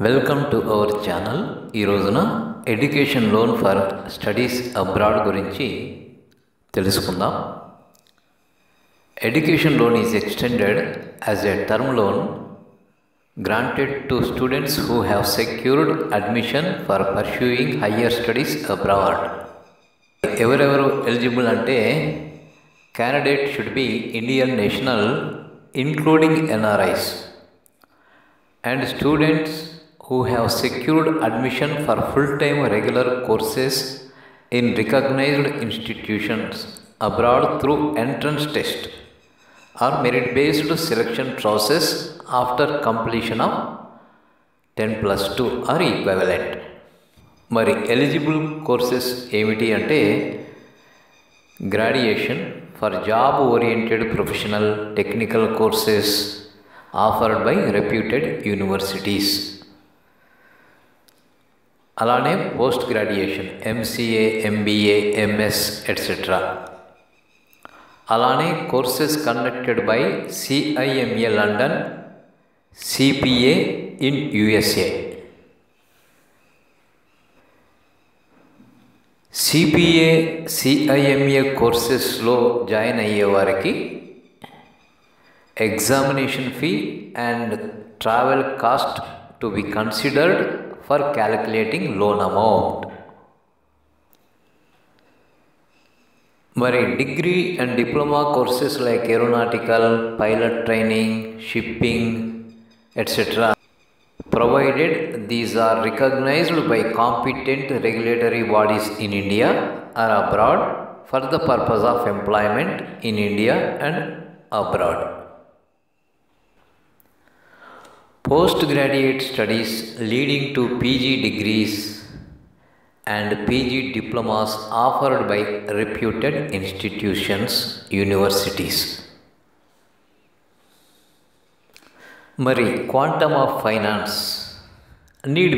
Welcome to our channel. ఈ రోజున education loan for studies abroad గురించి తెలుసుకుందాం. Education loan is extended as a term loan granted to students who have secured admission for pursuing higher studies abroad. ఎవరెవరు eligible అంటే candidate should be Indian national including NRIs and students who have secured admission for full-time regular courses in recognized institutions abroad through entrance test or merit-based selection process after completion of 10+2 or equivalent. మరి eligible courses ఏమిటి అంటే graduation for job oriented professional technical courses offered by reputed universities. అలానే post graduation MCA, MBA, MS etcetera. అలానే courses conducted by CIMA London, CPA in USA. CPA, CIMA కోర్సెస్లో join అయ్యే వారికి examination fee and travel cost to be considered for calculating loan amount. మరి degree and diploma courses like aeronautical, pilot training, shipping etcetera provided these are recognized by competent regulatory bodies in India or abroad for the purpose of employment in India and abroad. Postgraduate studies leading to PG degrees and PG diplomas offered by reputed institutions, universities. మరి quantum of finance need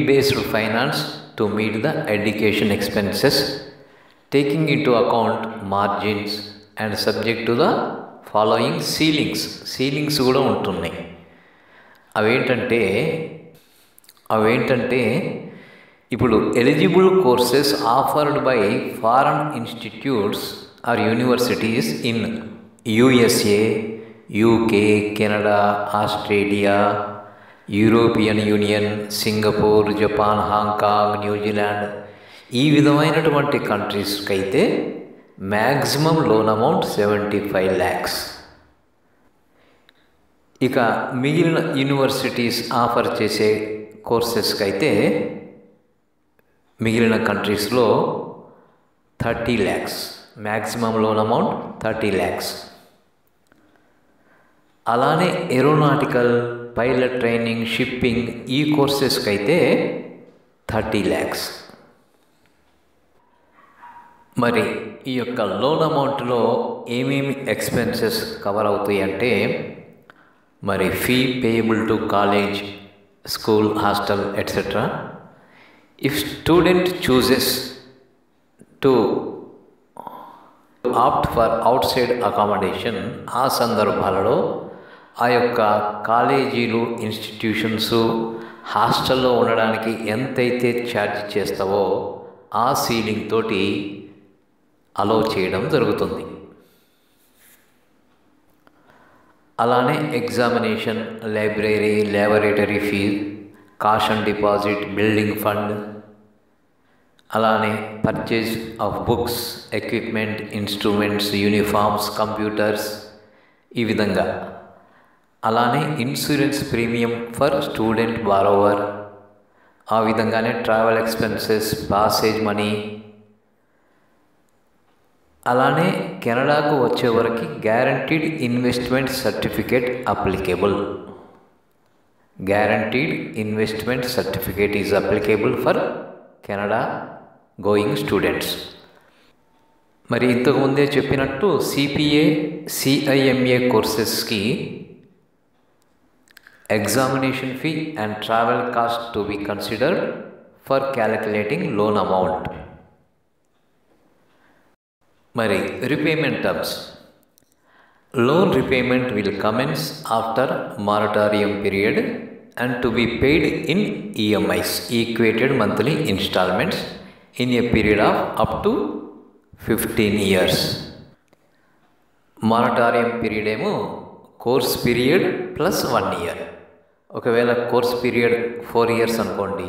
based finance to meet the education expenses taking into account margins and subject to the following ceilings కూడా ఉంటున్నాయి. అవేంటంటే ఇప్పుడు eligible courses offered by foreign institutes or universities in USA, UK, Canada, Australia, European Union, Singapore, Japan, Hong Kong, New Zealand, ఈ విధమైనటువంటి కంట్రీస్కి అయితే maximum loan amount 75 lakhs. ఇక మిగిలిన యూనివర్సిటీస్ ఆఫర్ చేసే కోర్సెస్కి అయితే మిగిలిన కంట్రీస్లో 30 lakhs, maximum loan amount 30 lakhs. అలానే ఏరోనాటికల్, పైలట్ ట్రైనింగ్, షిప్పింగ్ ఈ కోర్సెస్కి అయితే 30 lakhs. మరి ఈ యొక్క లోన్ అమౌంట్లో ఏమేమి ఎక్స్పెన్సెస్ కవర్ అవుతాయి అంటే మరి fee payable to college, school, hostel etcetera. If student chooses to opt for out side accommodation, ఆ సందర్భాలలో ఆ యొక్క కాలేజీలు, ఇన్స్టిట్యూషన్స్ హాస్టల్లో ఉండడానికి ఎంతైతే ఛార్జ్ చేస్తావో ఆ సీలింగ్ తోటి అలో చేయడం జరుగుతుంది. అలానే examination, library, laboratory fee, caution deposit, building fund, అలానే purchase of books, equipment, instruments, uniforms, computers, ఈ విధంగా. అలానే insurance premium for student borrower, ఆ విధంగానే ట్రావెల్ ఎక్స్పెన్సెస్, పాసేజ్ మనీ. అలానే కెనడాకు వచ్చేవరకు guaranteed investment certificate applicable. Guaranteed investment certificate is applicable for Canada going students. మరి ఇంతకుముందే చెప్పినట్టు సిపిఏ, సిఐఎంఏ కోర్సెస్కి examination fee and travel cost to be considered for calculating loan amount. మరి repayment terms. Loan repayment will commence after moratorium period and to be paid in EMIs, equated monthly installments, in a period of up to 15 years. Moratorium period ఏమో course period plus 1 year. ఒకవేళ course period 4 years అనుకోండి,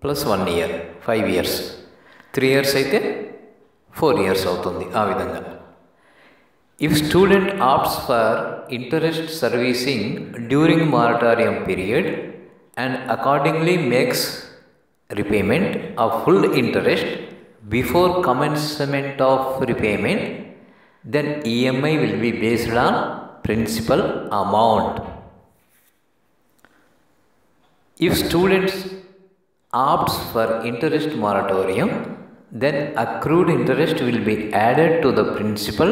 plus 1 year 5 years, 3 years అయితే 4 years అవుతుంది. ఆ విధంగా if student opts for interest servicing during moratorium period and accordingly makes repayment of full interest before commencement of repayment, then EMI will be based on principal amount. If students opts for interest moratorium, then accrued interest will be added to the principal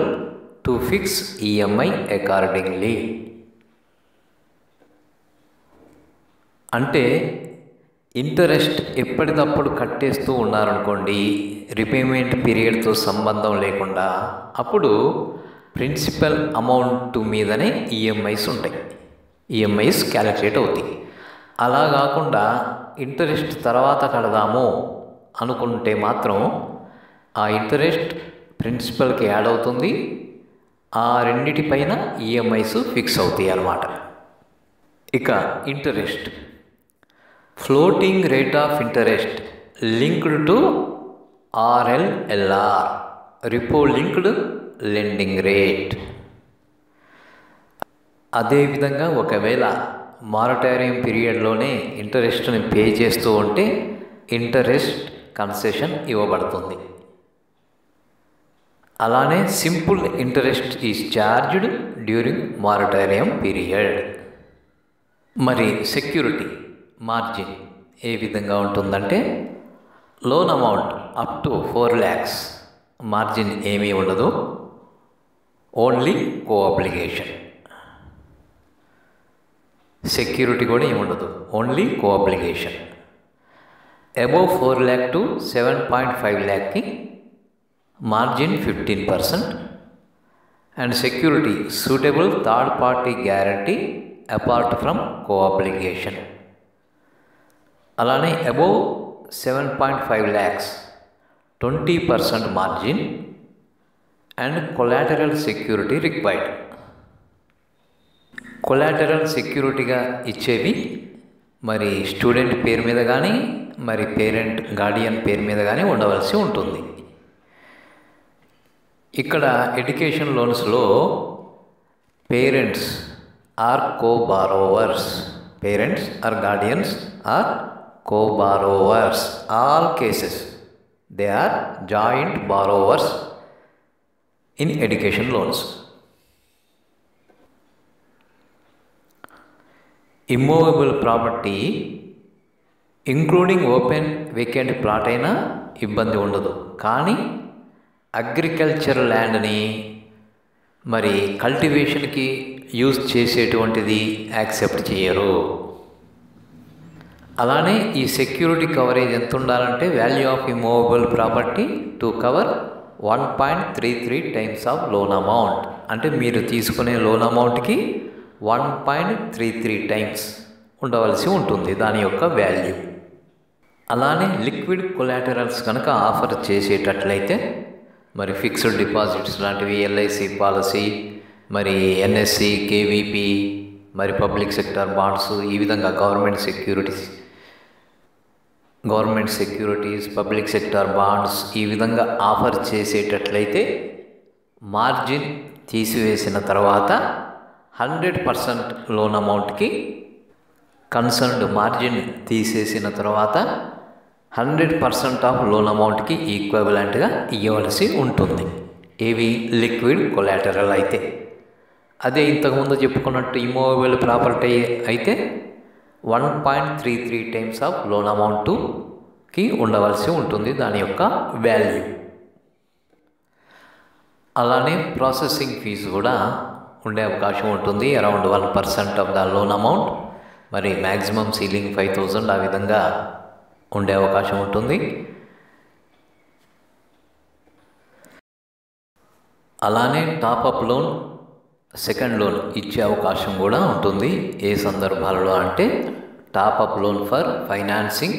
to fix EMI accordingly. అంటే interest ఎప్పటికప్పుడు కట్టేస్తూ ఉన్నారనుకోండి, repayment పీరియడ్తో సంబంధం లేకుండా, అప్పుడు principal amount మీదనే EMIs ఉంటాయి, EMIs calculate అవుతాయి. అలా కాకుండా ఇంటరెస్ట్ తర్వాత కడదాము అనుకుంటే మాత్రం ఆ ఇంటరెస్ట్ ప్రిన్సిపల్కి యాడ్ అవుతుంది, ఆ రెండిటిపైన ఈఎంఐస్ ఫిక్స్ అవుతాయి అన్నమాట. ఇక interest, floating rate of interest linked to RLLR, repo linked lending rate. అదేవిధంగా ఒకవేళ మారటోరియం పీరియడ్లోనే ఇంటరెస్ట్ని పే చేస్తూ ఉంటే ఇంటరెస్ట్ కన్సెషన్ ఇవ్వబడుతుంది. అలానే simple interest is charged during moratorium period. మరి సెక్యూరిటీ మార్జిన్ ఏ విధంగా ఉంటుందంటే, loan amount up to 4 lakhs margin ఏమీ ఉండదు, ఓన్లీ కోఅబ్లిగేషన్. సెక్యూరిటీ కూడా ఏమి ఉండదు, only co-obligation. Above 4 lakh to 7.5 lakhకి margin 15% and security suitable third party guarantee apart from co-obligation. అలానే above 7.5 lakhs 20% margin and collateral security required. Collateral సెక్యూరిటీగా ఇచ్చేవి మరి స్టూడెంట్ పేరు మీద కానీ, మరి పేరెంట్ గార్డియన్ పేరు మీద కానీ ఉండవలసి ఉంటుంది. ఇక్కడ ఎడ్యుకేషన్ లోన్స్లో parents or co-borrowers, parents or guardians or co-borrowers. All cases they are joint borrowers in education loans. Immovable property including open vacant plot అయినా ఇబ్బంది ఉండదు, కానీ అగ్రికల్చర్ ల్యాండ్ని మరి కల్టివేషన్కి యూజ్ చేసేటువంటిది యాక్సెప్ట్ చేయరు. అలానే ఈ సెక్యూరిటీ కవరేజ్ ఎంత ఉండాలంటే, value of immovable property to cover 1.33 times of loan amount. అంటే మీరు తీసుకునే లోన్ అమౌంట్కి 1.33 times ఉండవలసి ఉంటుంది దాని యొక్క వాల్యూ. అలానే లిక్విడ్ కొలాటరల్స్ కనుక ఆఫర్ చేసేటట్లయితే, మరి ఫిక్స్డ్ డిపాజిట్స్ లాంటివి, ఎల్ఐసి పాలసీ, మరి ఎన్ఎస్సి, కేవీపీ, మరి పబ్లిక్ సెక్టార్ బాండ్స్, ఈ విధంగా government securities, public sector bonds ఈ విధంగా ఆఫర్ చేసేటట్లయితే మార్జిన్ తీసివేసిన తర్వాత 100% లోన్ అమౌంట్కి, కన్సర్న్డ్ మార్జిన్ తీసేసిన తర్వాత 100% ఆఫ్ లోన్ అమౌంట్కి ఈక్వలెంట్గా ఇవ్వవలసి ఉంటుంది. ఇవి లిక్విడ్ కొలాటరల్ అయితే. అదే ఇంతకుముందు చెప్పుకున్నట్టు ఇమ్మూవబుల్ ప్రాపర్టీ అయితే 1.33 times ఆఫ్ లోన్ అమౌంట్కి ఉండవలసి ఉంటుంది దాని యొక్క వాల్యూ. అలానే ప్రాసెసింగ్ ఫీజు కూడా ఉండే అవకాశం ఉంటుంది, around 1% of the loan amount. మరి మ్యాక్సిమం సీలింగ్ 5,000 ఆ విధంగా ఉండే అవకాశం ఉంటుంది. అలానే టాపప్ లోన్, సెకండ్ లోన్ ఇచ్చే అవకాశం కూడా ఉంటుంది. ఏ సందర్భాలలో అంటే, top-up loan for financing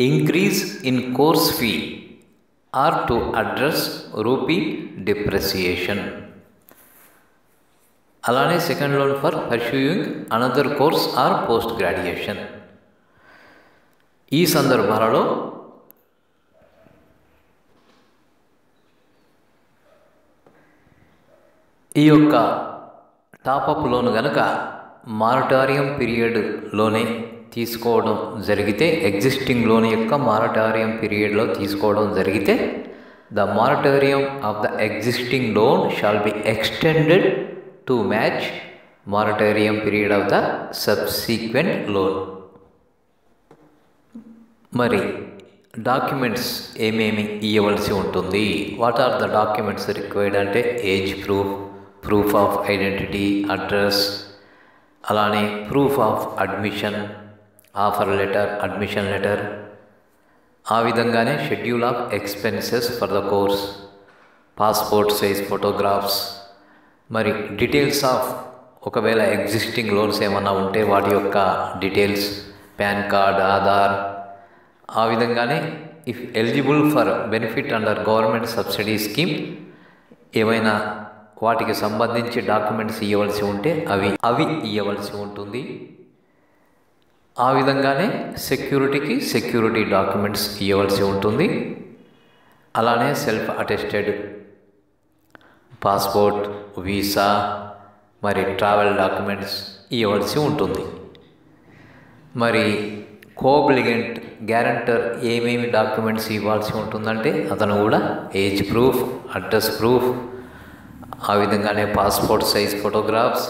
increase in course fee or to address rupee depreciation. అలానే second loan for pursuing another course or post graduation. ఈ సందర్భాలలో ఈ యొక్క టాపప్ లోన్ కనుక మారటారియం పీరియడ్లోనే తీసుకోవడం జరిగితే, ఎగ్జిస్టింగ్ లోన్ యొక్క మారటారియం పీరియడ్లో తీసుకోవడం జరిగితే, the moratorium of the existing loan shall be extended to match moratorium period of the subsequent loan. మరి డాక్యుమెంట్స్ ఏమేమి ఇవ్వవలసి ఉంటుంది? What are the documents required అంటే age proof, proof of identity, address, అలానే proof of admission, offer letter, admission letter, ఆ విధంగానే schedule of expenses for the course, passport size photographs, మరి details of ఒకవేళ ఎగ్జిస్టింగ్ లోన్స్ ఏమన్నా ఉంటే వాటి యొక్క డీటెయిల్స్, పాన్ కార్డ్, ఆధార్, ఆ విధంగానే if eligible for benefit under government subsidy scheme ఏమైనా వాటికి సంబంధించి డాక్యుమెంట్స్ ఇవ్వవలసి ఉంటే అవి ఇవ్వవలసి ఉంటుంది. ఆ విధంగానే సెక్యూరిటీ డాక్యుమెంట్స్ ఇవ్వవలసి ఉంటుంది. అలానే సెల్ఫ్ అటెస్టెడ్ పాస్పోర్ట్, వీసా, మరి ట్రావెల్ డాక్యుమెంట్స్ ఇవ్వవలసి ఉంటుంది. మరి కోబ్లిగెంట్ గ్యారంటర్ ఏమేమి డాక్యుమెంట్స్ ఇవ్వాల్సి ఉంటుందంటే అతను కూడా ఏజ్ ప్రూఫ్, అడ్రస్ ప్రూఫ్, ఆ విధంగానే పాస్పోర్ట్ సైజ్ ఫోటోగ్రాఫ్స్,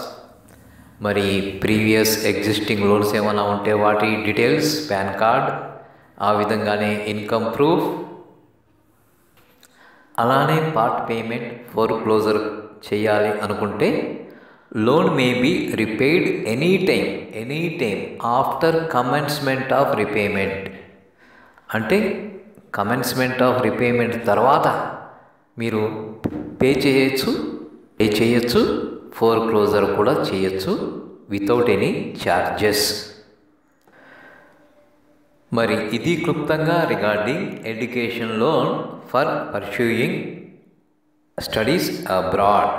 మరి ప్రీవియస్ ఎగ్జిస్టింగ్ లోన్స్ ఏమైనా ఉంటే వాటి డీటెయిల్స్, పాన్ కార్డ్, ఆ విధంగానే ఇన్కమ్ ప్రూఫ్, అలానే పార్ట్ పేమెంట్ ఫోర్ క్లోజర్ చేయాలి అనుకుంటే loan may be repaid any time after commencement of repayment. అంటే కమెన్స్మెంట్ ఆఫ్ రిపేమెంట్ తర్వాత మీరు పే చేయొచ్చు, ఫోర్ క్లోజర్ కూడా చేయొచ్చు వితౌట్ ఎనీ ఛార్జెస్. మరి ఇది క్లుప్తంగా regarding education loan for pursuing studies abroad.